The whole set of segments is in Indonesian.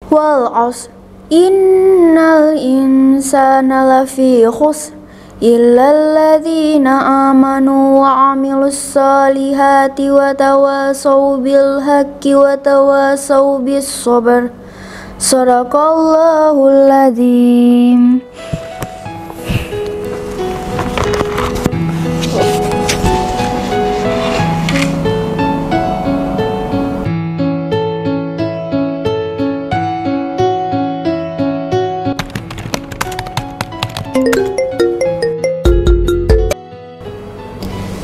Wal 'ashr innal insana lafi khusr illal ladzina amanu wa 'amilus solihati wa tawasaw bil haqqi wa tawasaw bis sabr. Shadaqallahul adzim.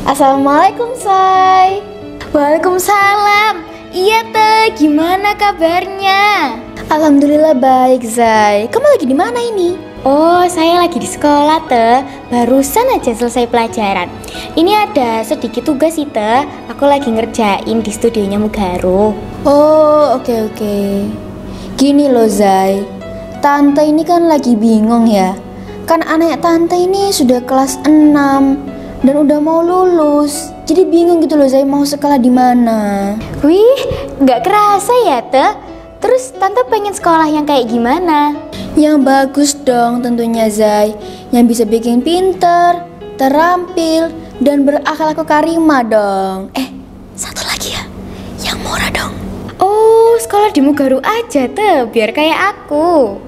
Assalamualaikum, Say. Waalaikumsalam. Iya teh, gimana kabarnya? Alhamdulillah baik, Zai. Kamu lagi di mana ini? Oh, saya lagi di sekolah teh. Barusan aja selesai pelajaran. Ini ada sedikit tugas sih teh. Aku lagi ngerjain di studionya Mugaru. Oh, oke. Gini loh, Zai. Tante ini kan lagi bingung ya. Kan anak tante ini sudah kelas 6 dan udah mau lulus. Jadi bingung gitu loh, Zai, mau sekolah di mana. Wih, nggak kerasa ya teh. Terus tante pengen sekolah yang kayak gimana? Yang bagus dong tentunya, Zai. Yang bisa bikin pinter, terampil, dan berakhlak karimah dong. Satu lagi ya, yang murah dong. Oh, sekolah di Mugaru aja teh, biar kayak aku.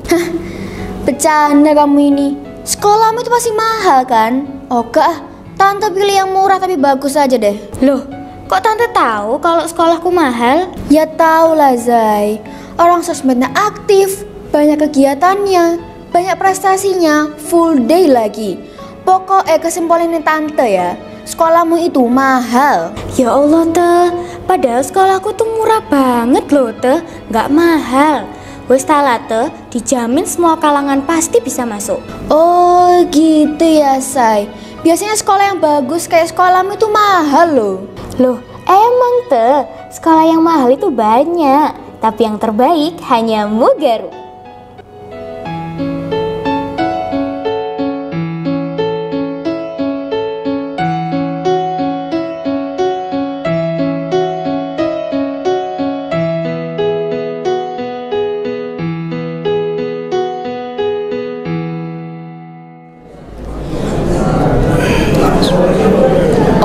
Bercanda kamu ini. Sekolahmu itu pasti mahal kan? Oke ah, tante pilih yang murah tapi bagus aja deh. Loh, kok tante tahu kalau sekolahku mahal? Ya tau lah, Zai. Orang sosmednya aktif, banyak kegiatannya, banyak prestasinya, full day lagi. Pokoknya kesimpulannya tante ya, sekolahmu itu mahal. Ya Allah teh, padahal sekolahku tuh murah banget loh teh, nggak mahal. Wes tala teh, dijamin semua kalangan pasti bisa masuk. Oh gitu ya, Say. Biasanya sekolah yang bagus kayak sekolahmu itu mahal loh. Loh, emang teh, sekolah yang mahal itu banyak, tapi yang terbaik hanya Mugaru.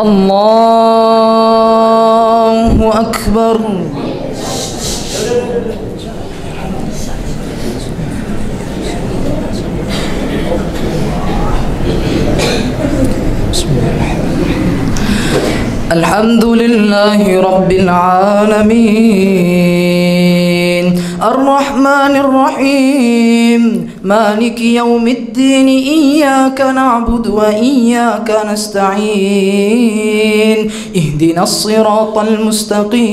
Allahu Akbar. Alhamdulillahi Rabbil Alamin Ar-Rahmanir Rahim Maliki Yawmiddin Iyyaka na'budu wa iyyaka nasta'in Ihdinas siratal mustaqim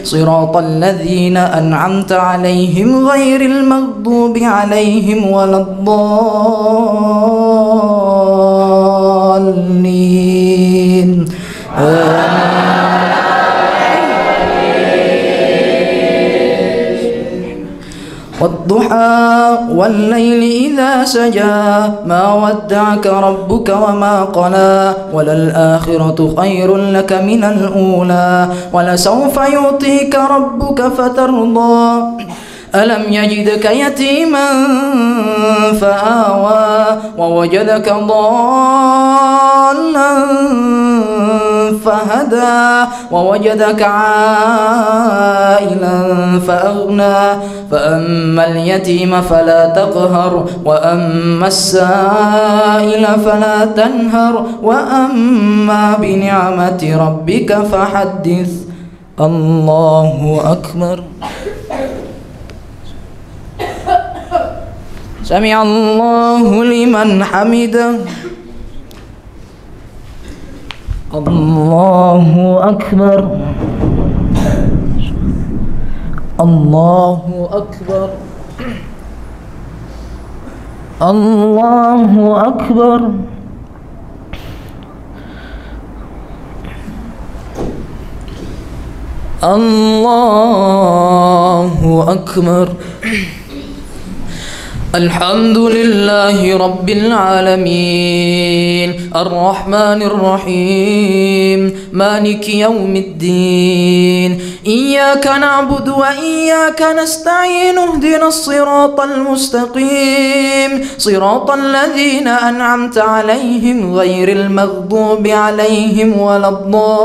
Siratal ladzina an'amta 'alaihim ghairil maghdubi 'alaihim waladdallin. والضحى والليل إذا سجى ما ودعك ربك وما قلى وللآخرة خير لك من الأولى ولسوف يعطيك ربك فترضى ألم يجدك يتيما فآوى ووجدك ضالا فهدى ووجدك عائلا فأغنى فأما اليتيم فلا تقهر وأما السائل فلا تنهر وأما بنعمة ربك فحدث. الله أكبر. سمع الله لمن حمده. الله أكبر. الله أكبر. الله أكبر. الله أكبر. الحمد لله رب العالمين الرحمن الرحيم مالك يوم الدين إياك نعبد وإياك نستعين اهدنا الصراط المستقيم صراط الذين أنعمت عليهم غير المغضوب عليهم ولا الضالين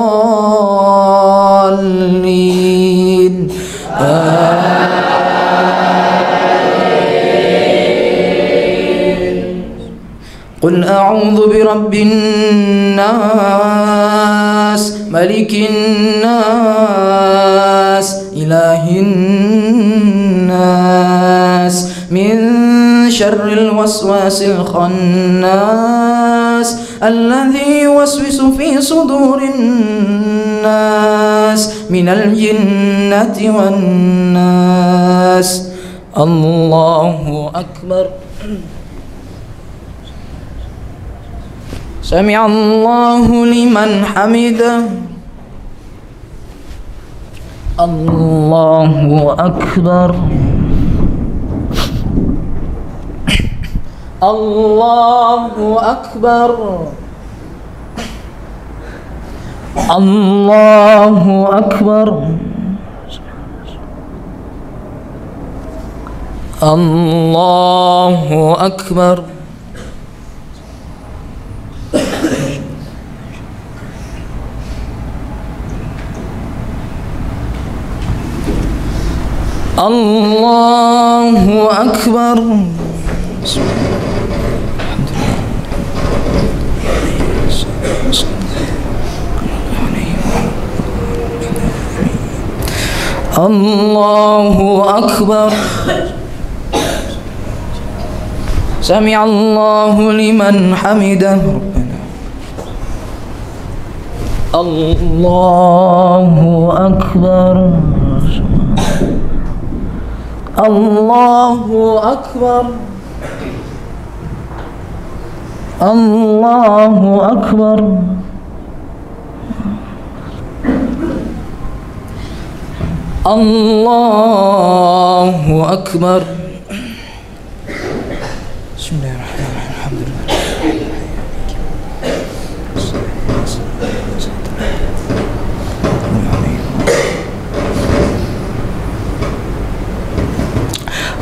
قل أعوذ برب الناس ملك الناس إله الناس من شر الوسواس الخناس الذي يوسوس في صدور الناس من الجنة والناس الله أكبر سمع الله لمن حمده الله أكبر الله أكبر الله أكبر الله أكبر الله أكبر الله أكبر سمع الله لمن حمده الله أكبر الله أكبر الله أكبر الله أكبر بسم الله الرحمن الرحيم الحمد لله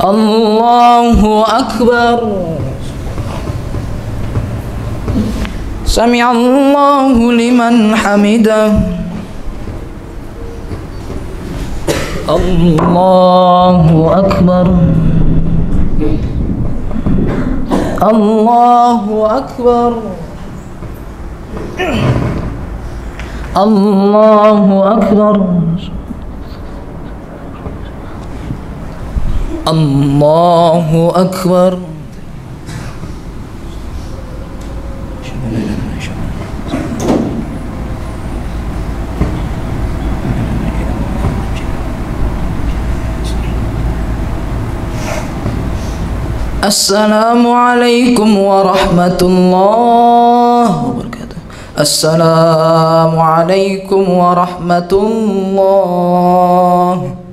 الله أكبر سمع الله لمن حمده الله أكبر الله أكبر الله أكبر الله أكبر السلام عليكم ورحمة الله وبركاته السلام عليكم ورحمة الله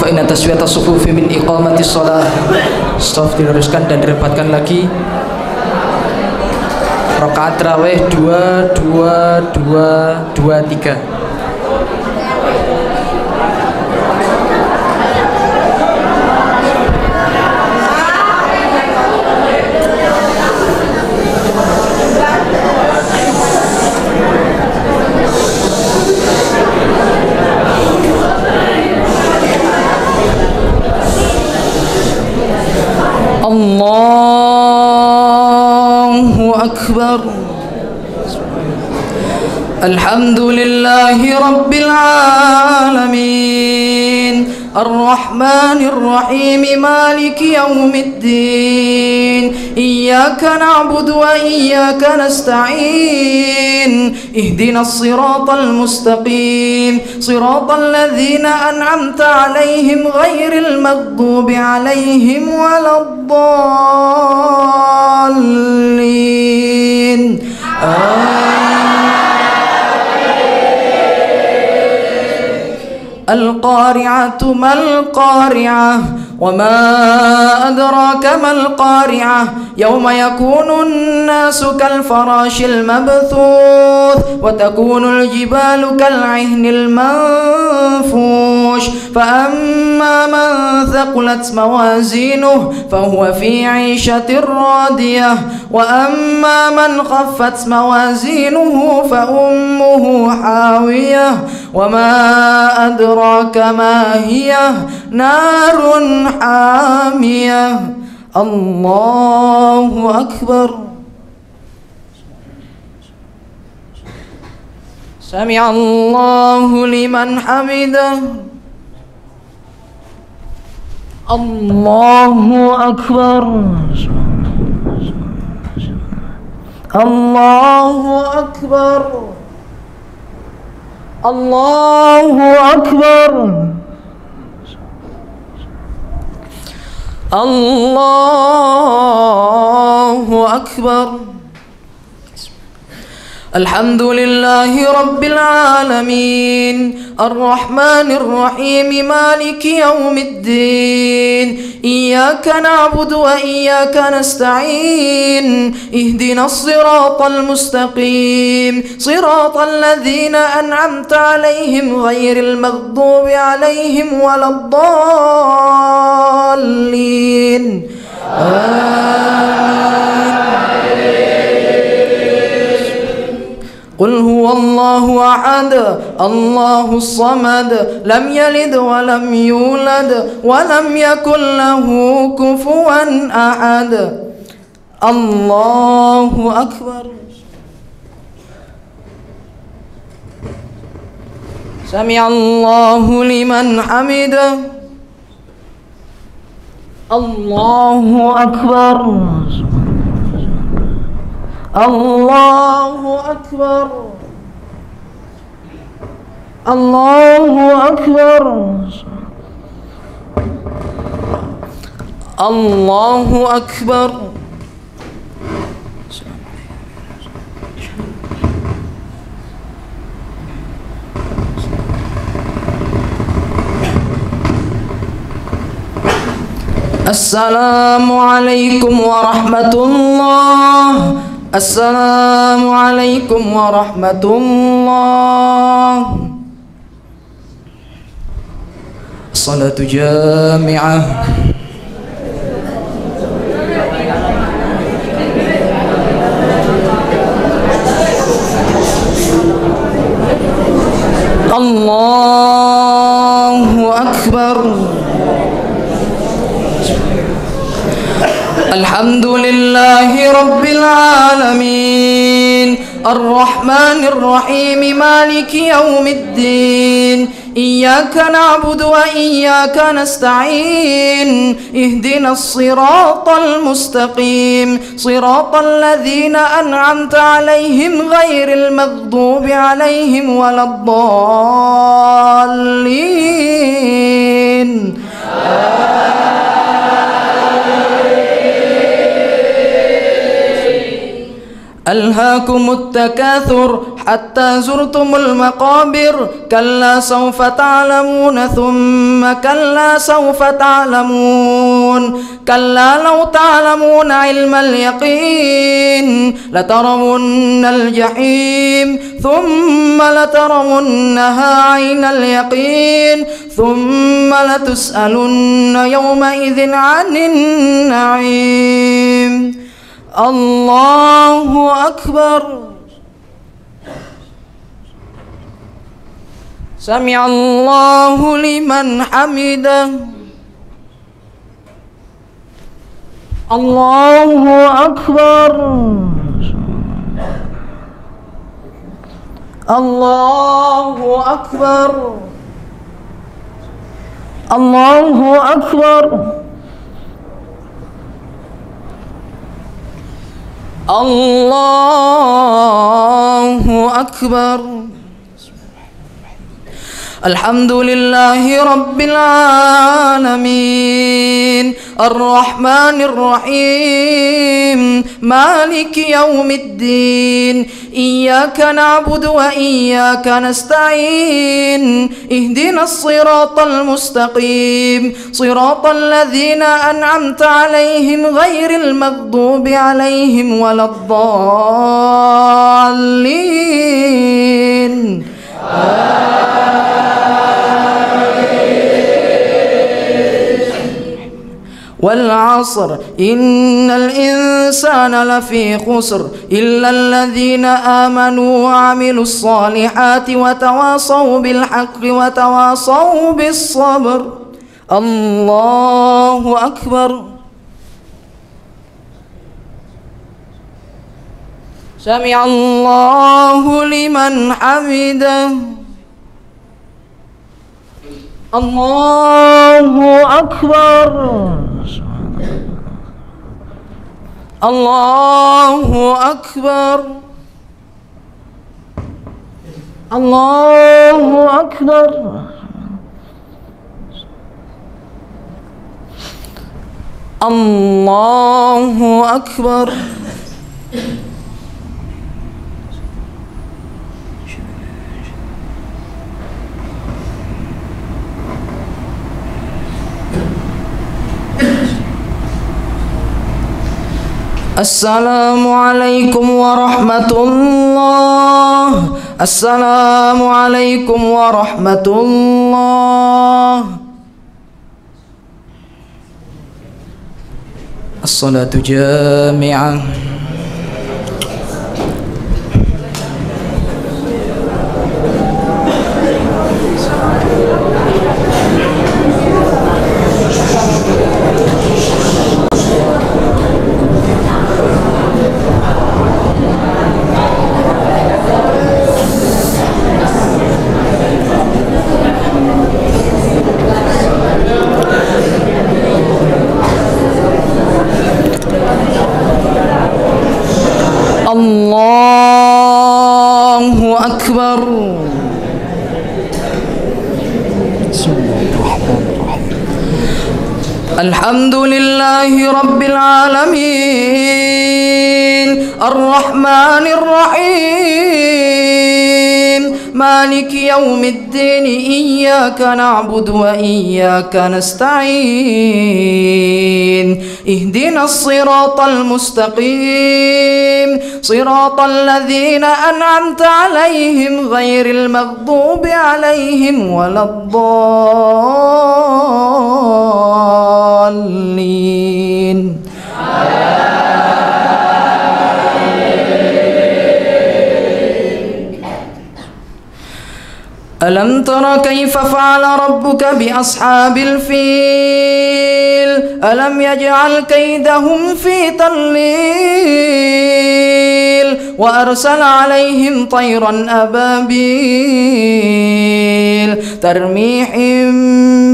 fa inna taswiyatas sufufi min iqamatis shalah. Shaf diluruskan dan dirapatkan lagi. Rakaat tarawih 2 2 2 2 3. Allahu Akbar. Alhamdulillahi Rabbil Alamin, Ar-Rahmanir Rahim, Maliki Yawmiddin. Iyyaka na'budu wa iyyaka nasta'in. Ihdinas siratal mustaqim, siratal ladzina an'amta 'alaihim ghairil maghdubi 'alaihim waladdallin. القارعة ما القارعة وما أدراك ما القارعة يوم يكون الناس كالفراش المبثوث وتكون الجبال كالعهن المنفوش فأما من ثقلت موازينه فهو في عيشة راضية وأما من خفت موازينه فأمه حاوية وما أدراك ما هي نار حامية. الله أكبر. سمع الله لمن حمده. الله أكبر. الله أكبر. الله أكبر. الله أكبر. الحمد لله رب العالمين، الرحمن الرحيم، مالك يوم الدين. إياك نعبد وإياك نستعين. اهدنا الصراط المستقيم، صراط الذين أنعمت عليهم غير المغضوب عليهم ولا الضالين. قل هو الله أحد الله الصمد لم يلد ولم يولد ولم يكن له كفوا أحد. الله أكبر. سمع الله لمن حمده. الله أكبر. الله أكبر. الله أكبر. الله أكبر. السلام عليكم ورحمة الله. السلام عليكم ورحمة الله. صلاة جامعة. الله أكبر. الحمد لله رب العالمين، الرحمن الرحيم، مالك يوم الدين. إياك نعبد وإياك نستعين. اهدنا الصراط المستقيم، صراط الذين أنعمت عليهم غير المغضوب عليهم ولا الضالين. ألهاكم التكاثر حتى زرتم المقابر كلا سوف تعلمون ثم كلا سوف تعلمون كلا لو تعلمون علم اليقين لترون الجحيم ثم لترونها عين اليقين ثم لتسألن يومئذ عن النعيم. الله أكبر. سمع الله لمن حمده. الله أكبر. الله أكبر. الله أكبر. الله أكبر. الحمد لله رب العالمين الرحمن الرحيم مالك يوم الدين إياك نعبد وإياك نستعين اهدنا الصراط المستقيم صراط الذين أنعمت عليهم غير المغضوب عليهم ولا الضالين. والعصر إن الإنسان لفي خسر إلا الذين آمنوا وعملوا الصالحات وتواصوا بالحق وتواصوا بالصبر. الله أكبر. سمع الله لمن حمده. الله أكبر. الله أكبر. الله أكبر. الله أكبر. السلام عليكم ورحمة الله. السلام عليكم ورحمة الله. الصلاة جامعة. الله أكبر. الحمد لله رب العالمين الرحمن الرحيم مالك يوم الدين إياك نعبد وإياك نستعين اهدنا الصراط المستقيم صراط الذين أنعمت عليهم غير المغضوب عليهم ولا الضالين. ألم تر كيف فعل ربك بأصحاب الفيل ألم يجعل كيدهم في تضليل وأرسل عليهم طيرا أبابيل ترميهم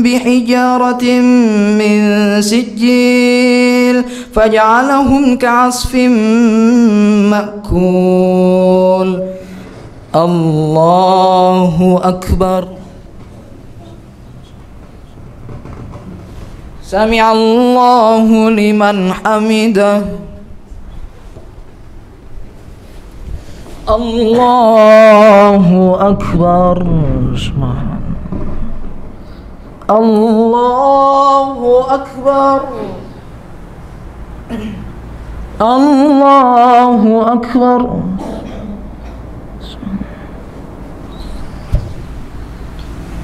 بحجارة من سجيل فجعلهم كعصف مأكول. الله أكبر. سمع الله لمن حمده. Allahu Akbar. Allahu Akbar. Allahu Akbar.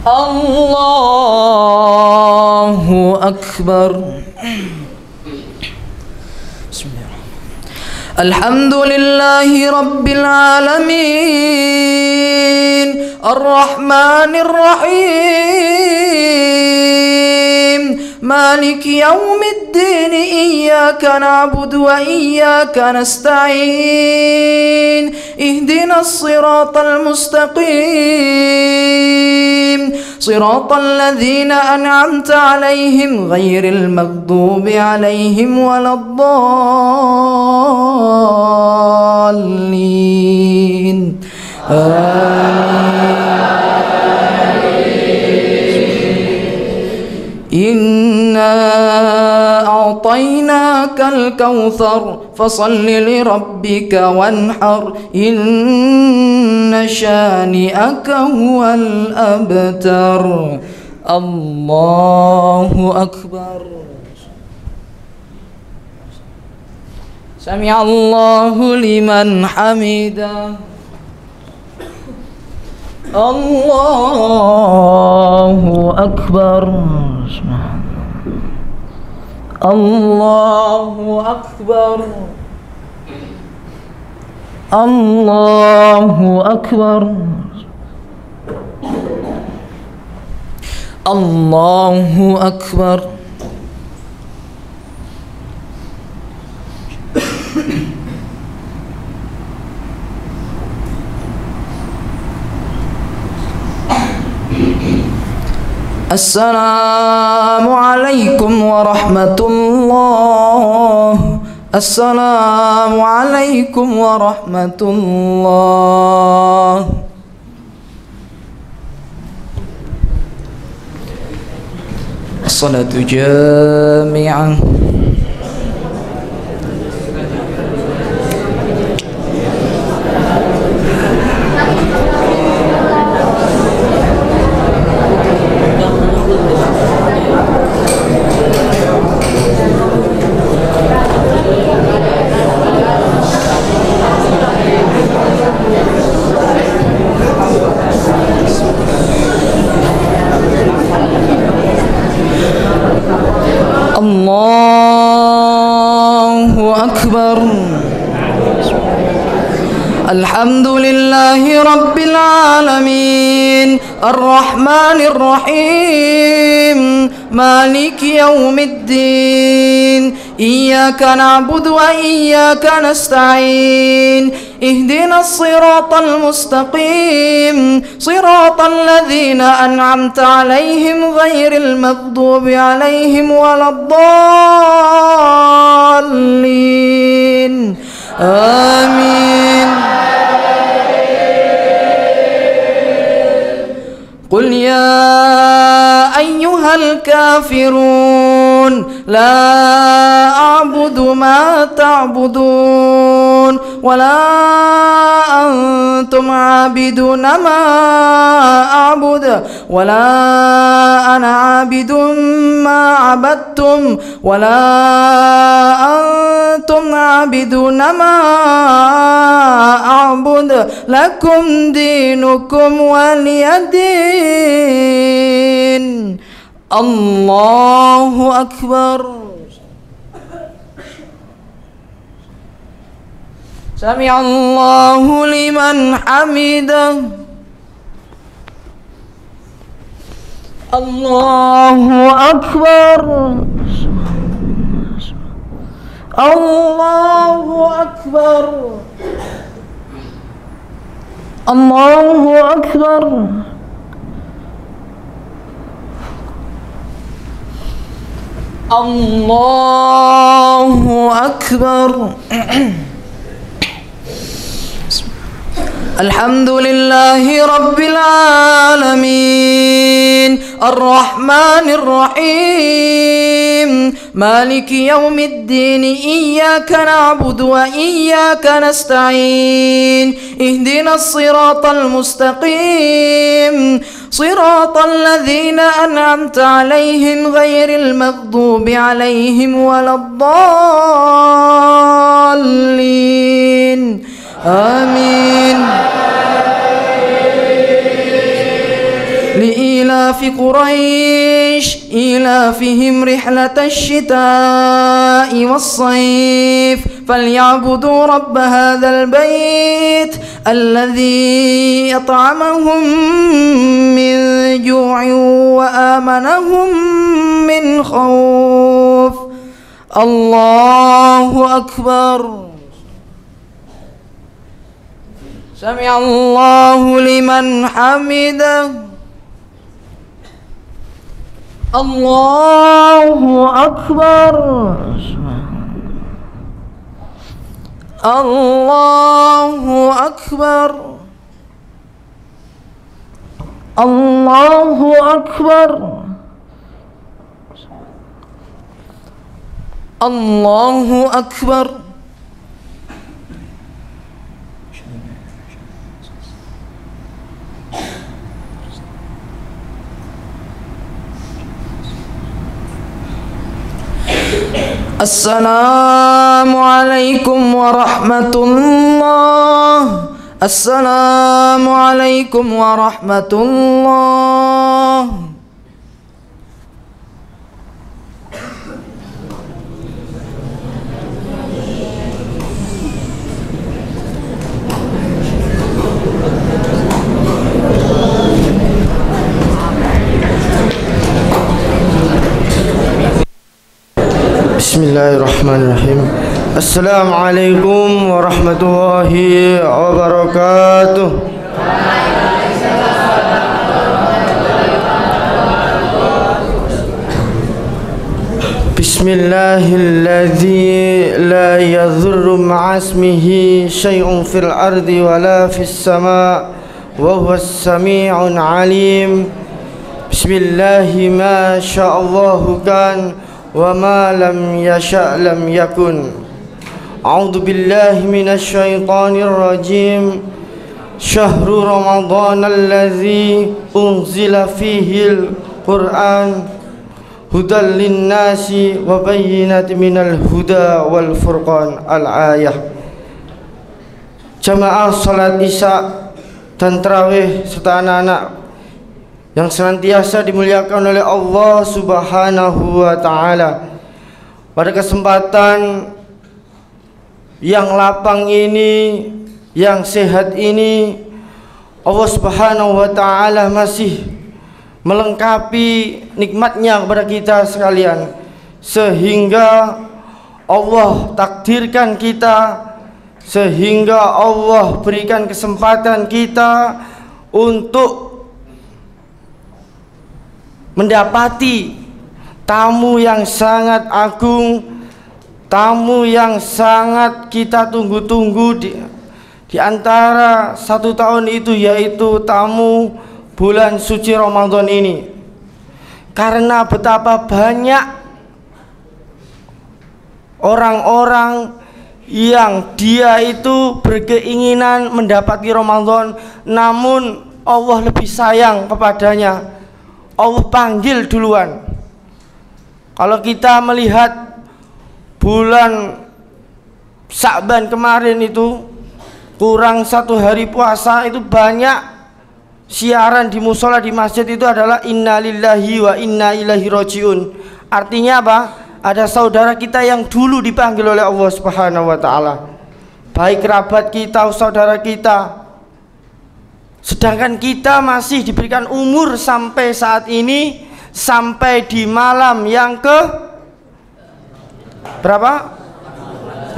Allahu Akbar. Alhamdulillahi Rabbil Alamin, Ar-Rahmanir Rahim, Maliki Yawmiddin, Iyyaka na'budu wa iyyaka nasta'in, Ihdinas siratal mustaqim, Siratal ladzina an'amta 'alaihim ghairil maghdubi 'alaihim waladdallin. Inna a'tainakal kautsar fasalli li rabbika wanhar, inna syani'aka huwal abtar. Allahu Akbar. Sami'allahu liman hamidah. Allahu Akbar. Allahu Akbar. Allahu Akbar. Allahu Akbar. Assalamualaikum warahmatullah. Assalamualaikum warahmatullah. As-salatu jami'ah. Allahu Akbar. Alhamdulillahi Rabbil Alamin, Ar-Rahmanir Rahim, Maliki Yawmiddin, Iyyaka na'budu wa iyyaka nasta'in, Ihdinas siratal mustaqim, Siratal ladzina an'amta 'alaihim ghairil maghdubi 'alaihim waladdallin. Amin. Qul ya ayyuhal kafirun, la a'budu ma ta'budun, wa la antum 'abiduna ma a'budu, wa la ana 'abidun ma 'abadtum, wa la antum 'abiduna ma a'budu, lakum dinukum waliyadin. Allahu Akbar. Sami'allahu liman hamidah. Allahu Akbar. Allahu Akbar. Allahu Akbar. Allahu Akbar. Alhamdulillahi Rabbil Alamin, Ar-Rahmanir Rahim, مالك يوم الدين إياك نعبد وإياك نستعين اهدنا الصراط المستقيم صراط الذين أنعمت عليهم غير المغضوب عليهم ولا الضالين آمين. لإيلاف قريش إيلافهم رحلة الشتاء والصيف فليعبدوا رب هذا البيت الذي أطعمهم من جوع وآمنهم من خوف. الله أكبر. سمع الله لمن حمده. الله أكبر. الله أكبر. الله أكبر. الله أكبر. السلام عليكم ورحمة الله. السلام عليكم ورحمة الله. Bismillahirrahmanirrahim. Assalamualaikum warahmatullahi wabarakatuh. Bismillahilladzi la yadhurru ma'asmihi syai'un fil ardi wala fis sama' wa huwas sami'un alim. Bismillahi ma sya'allahu kan wa ma lam yasha' lam yakun. A'udzu billahi minasy syaithanir rajim. Syahrul Ramadan allazi unzila fihil Qur'an hudal linnasi wa bayyinatin minal huda wal furqan. Al-ayah. Jamaah salat Isya dan tarawih serta anak-anak yang senantiasa dimuliakan oleh Allah Subhanahu wa Ta'ala. Pada kesempatan yang lapang ini, yang sehat ini, Allah Subhanahu wa Ta'ala masih melengkapi nikmatnya kepada kita sekalian, sehingga Allah takdirkan kita, sehingga Allah berikan kesempatan kita untuk mendapati tamu yang sangat agung, tamu yang sangat kita tunggu-tunggu di antara 1 tahun itu, yaitu tamu bulan suci Ramadan ini. Karena betapa banyak orang-orang yang dia itu berkeinginan mendapati Ramadan, namun Allah lebih sayang kepadanya, Allah panggil duluan. Kalau kita melihat bulan Sya'ban kemarin itu, kurang 1 hari puasa itu banyak siaran di musola di masjid itu adalah innalillahi wa inna ilaihi rajiun. Artinya apa? Ada saudara kita yang dulu dipanggil oleh Allah Subhanahu wa Ta'ala, baik kerabat kita, saudara kita. Sedangkan kita masih diberikan umur sampai saat ini, sampai di malam yang ke berapa?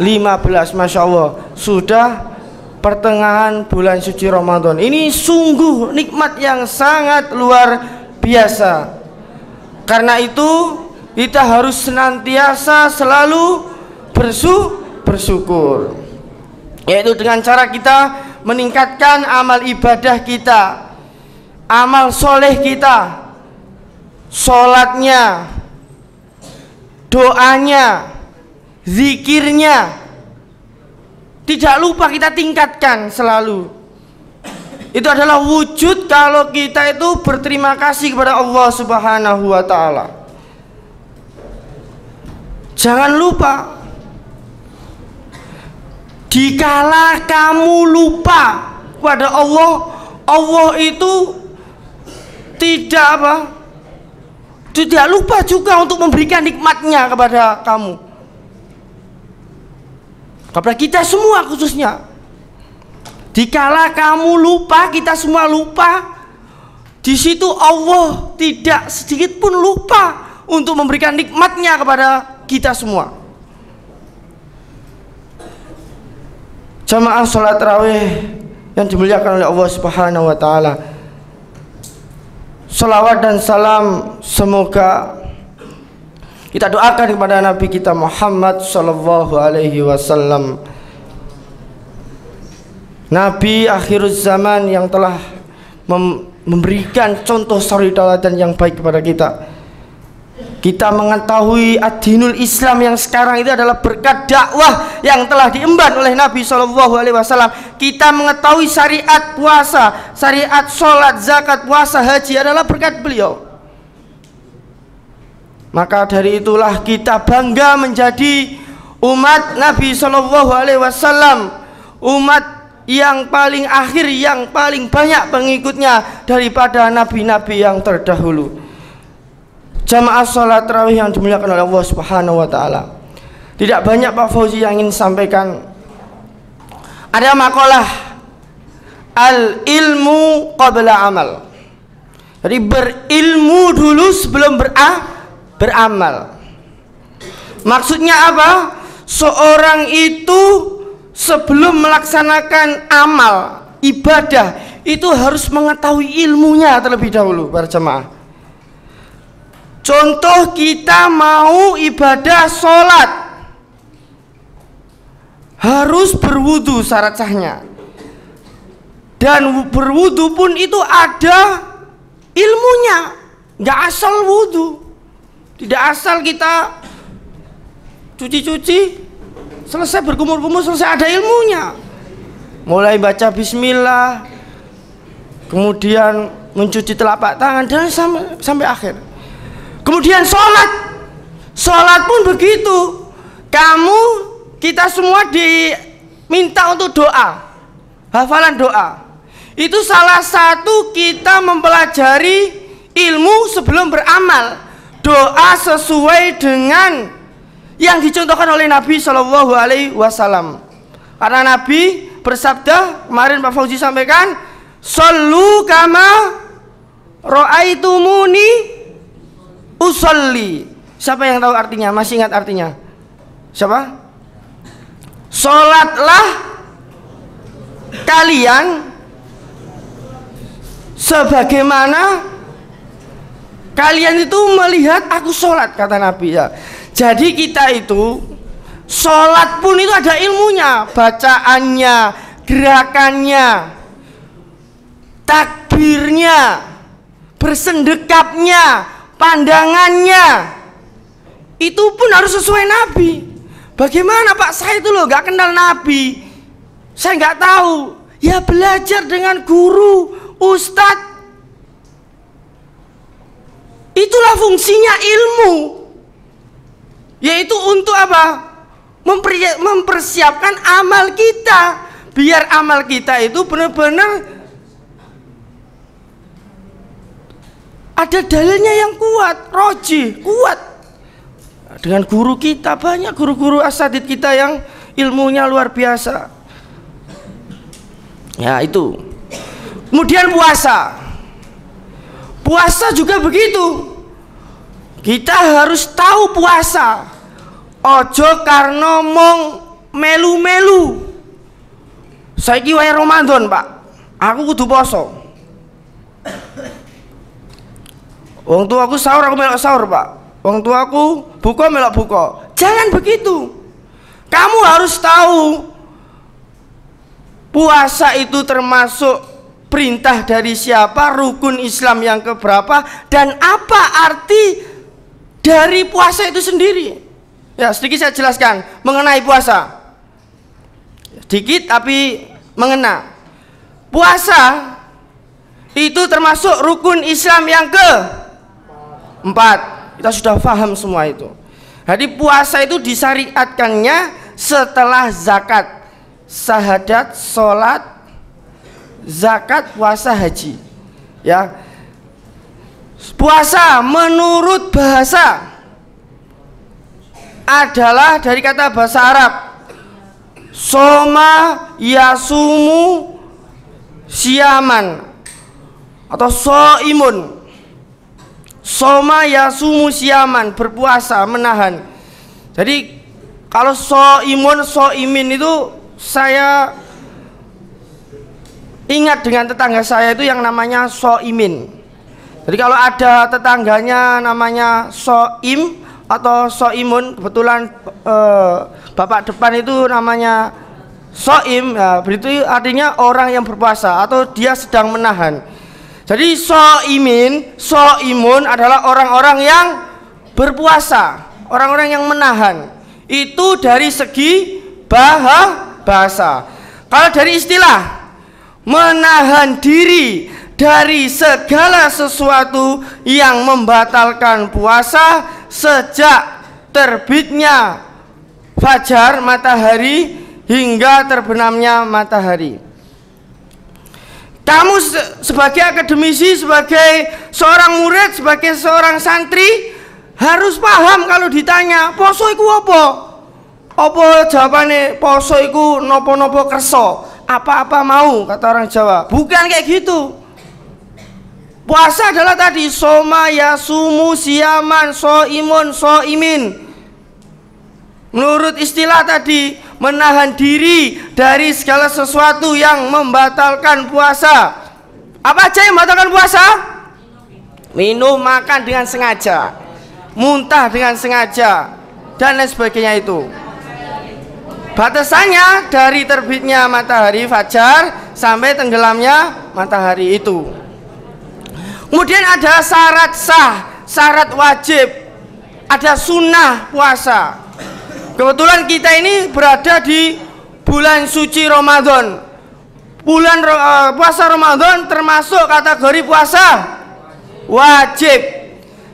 15, Masya Allah. Sudah pertengahan bulan suci Ramadan. Ini sungguh nikmat yang sangat luar biasa. Karena itu kita harus senantiasa selalu bersyukur, yaitu dengan cara kita meningkatkan amal ibadah kita, amal soleh kita, sholatnya, doanya, zikirnya, tidak lupa kita tingkatkan selalu. Itu adalah wujud kalau kita itu berterima kasih kepada Allah Subhanahu wa ta'ala. Jangan lupa, dikala kamu lupa kepada Allah, Allah itu tidak lupa juga untuk memberikan nikmatnya kepada kamu, kepada kita semua khususnya. Dikala kamu lupa, kita semua lupa, di situ Allah tidak sedikit pun lupa untuk memberikan nikmatnya kepada kita semua. Jamaah sholat tarawih yang dimuliakan oleh Allah Subhanahu wa ta'ala, salawat dan salam semoga kita doakan kepada Nabi kita Muhammad sallallahu alaihi wasallam, Nabi akhir zaman yang telah memberikan contoh suri tauladan yang baik kepada kita. Kita mengetahui ad-dinul Islam yang sekarang itu adalah berkat dakwah yang telah diemban oleh Nabi SAW. Kita mengetahui syariat puasa, syariat sholat, zakat, puasa, haji adalah berkat beliau. Maka dari itulah kita bangga menjadi umat Nabi SAW, umat yang paling akhir, yang paling banyak pengikutnya daripada nabi-nabi yang terdahulu. Jamaah sholat tarawih yang dimuliakan oleh Allah Subhanahu wa ta'ala, tidak banyak Pak Fauzi yang ingin sampaikan. Ada makalah al ilmu qabla amal, jadi berilmu dulu sebelum beramal. Maksudnya apa? Seorang itu sebelum melaksanakan amal ibadah itu harus mengetahui ilmunya terlebih dahulu para jemaah. Contoh, kita mau ibadah sholat harus berwudu syarat sahnya, dan berwudu pun itu ada ilmunya, nggak asal wudu, tidak asal kita cuci-cuci selesai berkumur-kumur selesai, ada ilmunya. Mulai baca bismillah, kemudian mencuci telapak tangan dan sampai akhir. Kemudian sholat pun begitu. Kita semua diminta untuk doa, hafalan doa. Itu salah satu kita mempelajari ilmu sebelum beramal. Doa sesuai dengan yang dicontohkan oleh Nabi Shallallahu Alaihi Wasallam. Karena Nabi bersabda, kemarin Pak Fauzi sampaikan, "Shollu kama ro'aitumuni usolli." Siapa yang tahu artinya? Masih ingat artinya? Siapa? Sholatlah kalian sebagaimana kalian itu melihat aku sholat, kata Nabi ya. Jadi kita itu sholat pun itu ada ilmunya, bacaannya, gerakannya, takbirnya, bersendekapnya, pandangannya, itu pun harus sesuai Nabi. Bagaimana Pak, saya itu loh gak kenal Nabi, saya gak tahu. Ya belajar dengan guru, ustadz. Itulah fungsinya ilmu, yaitu untuk apa? Mempersiapkan amal kita, biar amal kita itu benar-benar ada dalilnya yang kuat, roji, kuat. Dengan guru kita, banyak guru-guru asatid kita yang ilmunya luar biasa. Ya itu. Kemudian puasa juga begitu. Kita harus tahu puasa. Ojo karena mong melu-melu. Saiki wae Ramadan, Pak. Aku kudu poso. Wong tuaku sahur, aku melok sahur, Pak. Wong tuaku buka, melok buka. Jangan begitu. Kamu harus tahu puasa itu termasuk perintah dari siapa, rukun Islam yang keberapa, dan apa arti dari puasa itu sendiri. Ya, sedikit saya jelaskan mengenai puasa. Sedikit tapi mengena. Puasa itu termasuk rukun Islam yang keempat. Kita sudah paham semua itu. Jadi puasa itu disyariatkannya setelah zakat, syahadat, sholat, zakat, puasa, haji. Ya, puasa menurut bahasa adalah dari kata bahasa Arab soma yasumu siaman atau soimun. Soma yasumu siaman, berpuasa, menahan. Jadi kalau soimun, soimin itu saya ingat dengan tetangga saya itu yang namanya soimin. Jadi kalau ada tetangganya namanya soim atau soimun, kebetulan bapak depan itu namanya soim, ya, berarti artinya orang yang berpuasa atau dia sedang menahan. Jadi soimun adalah orang-orang yang berpuasa, orang-orang yang menahan. Itu dari segi bahasa. Kalau dari istilah, menahan diri dari segala sesuatu yang membatalkan puasa sejak terbitnya fajar matahari hingga terbenamnya matahari. Kamu sebagai akademisi, sebagai seorang murid, sebagai seorang santri harus paham kalau ditanya poso iku apa? Apa jawabannya? Poso iku nopo-nopo kerso, apa-apa mau, kata orang Jawa. Bukan kayak gitu. Puasa adalah tadi soma yasumu siaman soimun soimin. Menurut istilah tadi, menahan diri dari segala sesuatu yang membatalkan puasa. Apa aja yang membatalkan puasa? Minum, makan dengan sengaja, muntah dengan sengaja, dan lain sebagainya itu. Batasannya dari terbitnya matahari fajar sampai tenggelamnya matahari itu. Kemudian ada syarat sah, syarat wajib, ada sunnah puasa. Kebetulan kita ini berada di bulan suci Ramadan. Bulan puasa Ramadan termasuk kategori puasa wajib.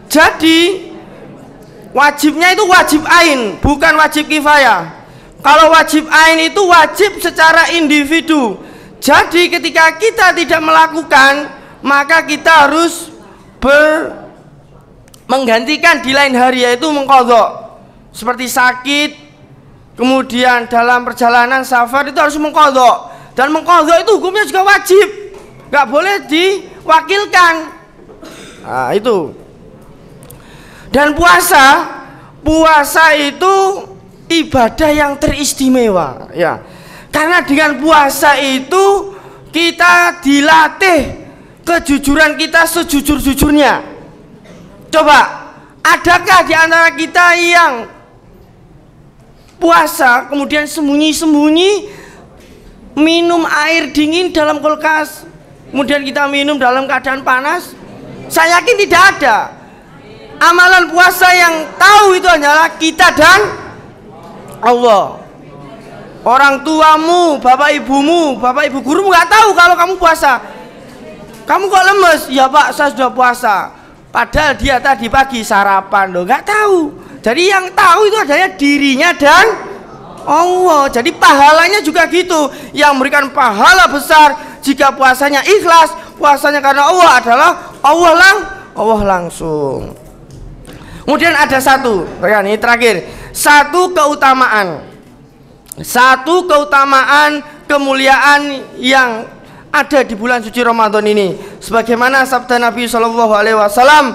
Jadi wajibnya itu wajib ain, bukan wajib kifayah. Kalau wajib ain itu wajib secara individu. Jadi ketika kita tidak melakukan, maka kita harus menggantikan di lain hari, yaitu mengqadha. Seperti sakit, kemudian dalam perjalanan safar itu harus mengqadha. Dan mengqadha itu hukumnya juga wajib, nggak boleh diwakilkan. Nah, itu. Dan puasa itu ibadah yang teristimewa, ya. Karena dengan puasa itu kita dilatih kejujuran kita sejujur-jujurnya. Coba, adakah di antara kita yang puasa kemudian sembunyi-sembunyi minum air dingin dalam kulkas, kemudian kita minum dalam keadaan panas? Saya yakin tidak ada. Amalan puasa yang tahu itu hanyalah kita dan Allah. Orang tuamu, bapak ibumu, bapak ibu gurumu nggak tahu kalau kamu puasa. Kamu kok lemes? Ya Pak, saya sudah puasa. Padahal dia tadi pagi sarapan loh, nggak tahu. Jadi yang tahu itu adanya dirinya dan Allah. Jadi pahalanya juga gitu. Yang memberikan pahala besar jika puasanya ikhlas, puasanya karena Allah adalah Allah langsung. Kemudian ada satu, ini terakhir, satu keutamaan kemuliaan yang ada di bulan suci Ramadan ini. Sebagaimana sabda Nabi SAW,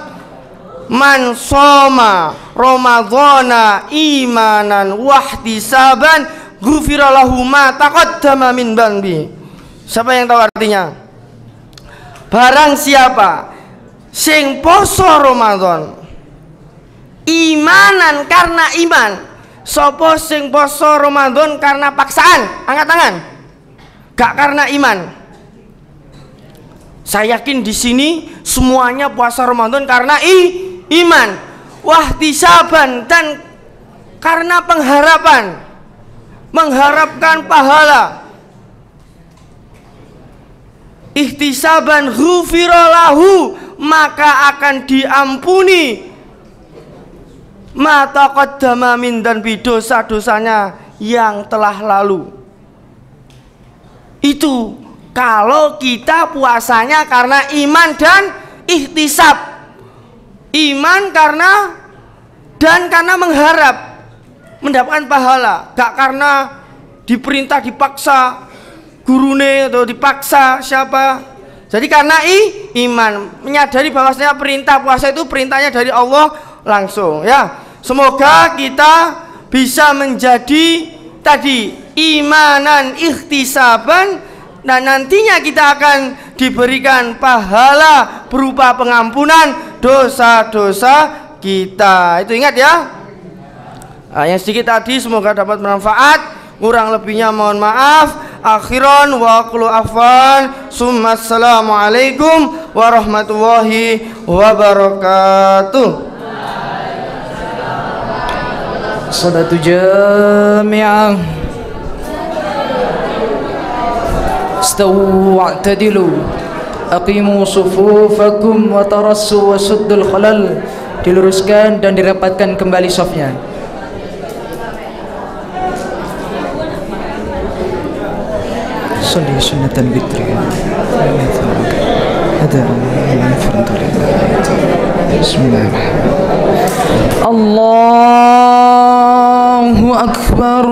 man shoma Ramadhana imanan wahtisaban ghufira lahu ma taqaddama min dhanbi. Siapa yang tahu artinya? Barang siapa sing poso Ramadan imanan karena iman. Sopo sing poso Ramadan karena paksaan? Angkat tangan. Gak karena iman. Saya yakin di sini semuanya puasa Ramadan karena iman. Wahtisaban, dan karena pengharapan, mengharapkan pahala. Ihtisaban ghufira lahu, maka akan diampuni ma taqaddama min dzanbi, dosa-dosanya yang telah lalu. Itu kalau kita puasanya karena iman dan ihtisab. Iman karena mengharap mendapatkan pahala, gak karena diperintah dipaksa gurune atau dipaksa siapa. Jadi karena iman, menyadari bahwasanya perintah puasa itu perintahnya dari Allah langsung ya. Semoga kita bisa menjadi tadi imanan ihtisaban, dan nantinya kita akan diberikan pahala berupa pengampunan dosa-dosa kita. Itu ingat ya. Nah, yang sedikit tadi semoga dapat bermanfaat. Kurang lebihnya mohon maaf. Akhiran wa qulu afwan. Assalamualaikum warahmatullahi wabarakatuh. Salatu jami'ah. Istawu wa'tadilu. Aqimu sufufakum wa tarassu wa suddul khalal. Diluruskan dan dirapatkan kembali safnya. Salli sunnatan witri. Ada Bismillahirrahmanirrahim. Allahu akbar.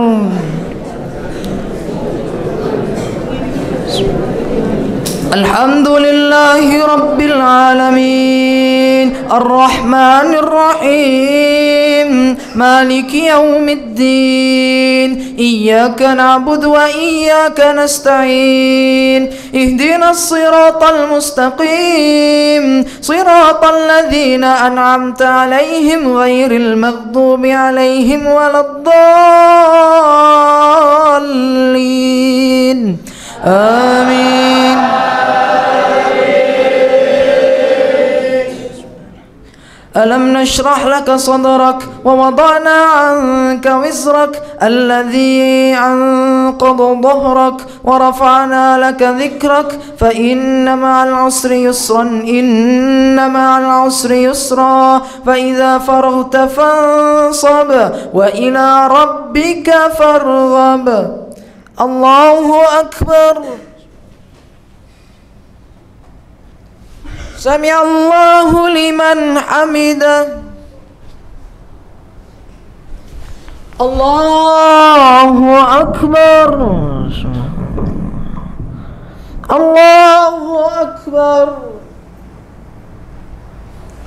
Alhamdulillahi rabbil alamin, arrahmanir rahim, maliki yaumiddin, iyyaka na'budu wa iyyaka nasta'in, ihdinas siratal mustaqim, siratal ladzina an'amta 'alaihim ghairil maghdubi 'alaihim waladdallin. Amin. ألم نشرح لك صدرك ووضعنا عنك وزرك الذي أنقض ظهرك ورفعنا لك ذكرك فإن مع العسر يسرا إن مع العسر يسرا فإذا فرغت فانصب وإلى ربك فارغب. الله أكبر. سمع الله لمن حمده. الله أكبر. الله أكبر.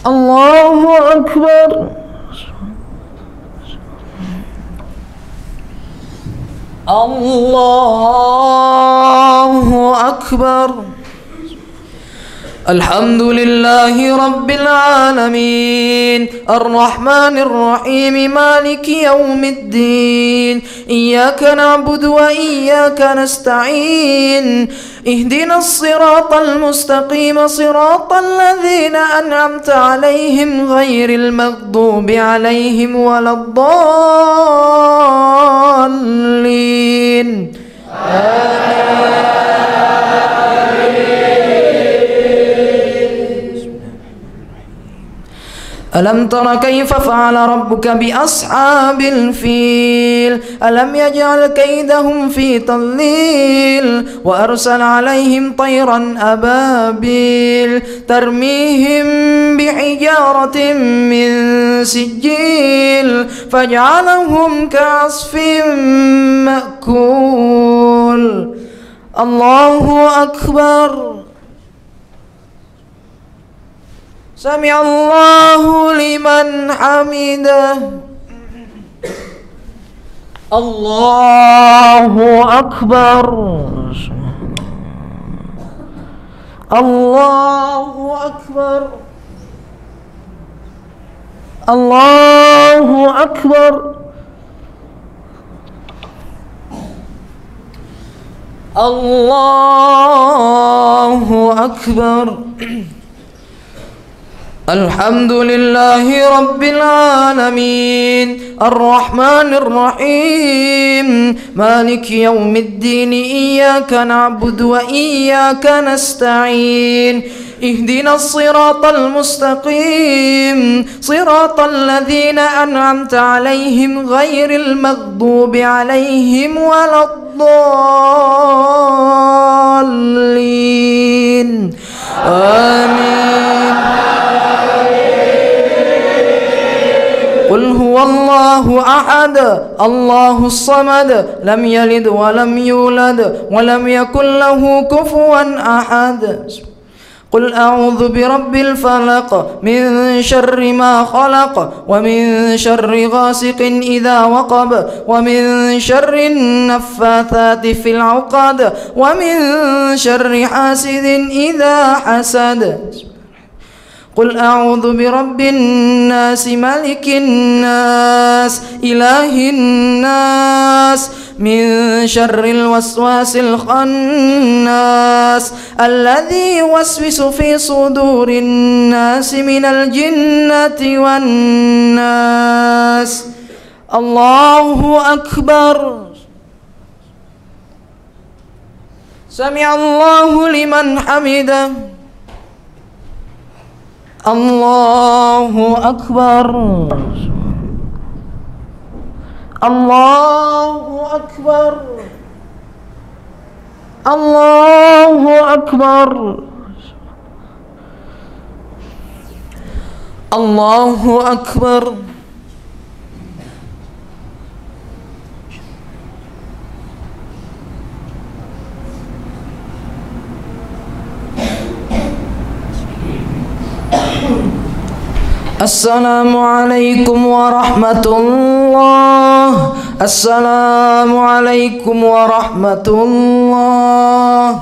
الله أكبر. الله أكبر. الحمد لله رب العالمين، الرحمن الرحيم، مالك يوم الدين، إياك نعبد وإياك نستعين، اهدنا الصراط المستقيم، صراط الذين أنعمت عليهم غير المغضوب عليهم ولا الضالين. آمين. ألم تر كيف فعل ربك بأصحاب الفيل ألم يجعل كيدهم في تضليل وأرسل عليهم طيرا أبابيل ترميهم بحجارة من سجيل فجعلهم كعصف مأكول. الله أكبر. سمع الله لمن حمده. الله أكبر. الله أكبر. الله أكبر. الله أكبر. الحمد لله رب العالمين الرحمن الرحيم مالك يوم الدين إياك نعبد وإياك نستعين اهدنا الصراط المستقيم صراط الذين أنعمت عليهم غير المغضوب عليهم ولا الضالين آمين. قل هو الله أحد الله الصمد لم يلد ولم يولد ولم يكن له كفوا أحد. قل أعوذ برب الفلق من شر ما خلق ومن شر غاسق إذا وقب ومن شر النفاثات في العقد ومن شر حاسد إذا حسد. قل أعوذ برب الناس ملك الناس إله الناس من شر الوسواس الخناس الذي يوسوس في صدور الناس من الجنة والناس. الله أكبر. سمع الله لمن حمده. الله أكبر. الله أكبر. الله أكبر. الله أكبر. السلام عليكم ورحمة الله. السلام عليكم ورحمة الله.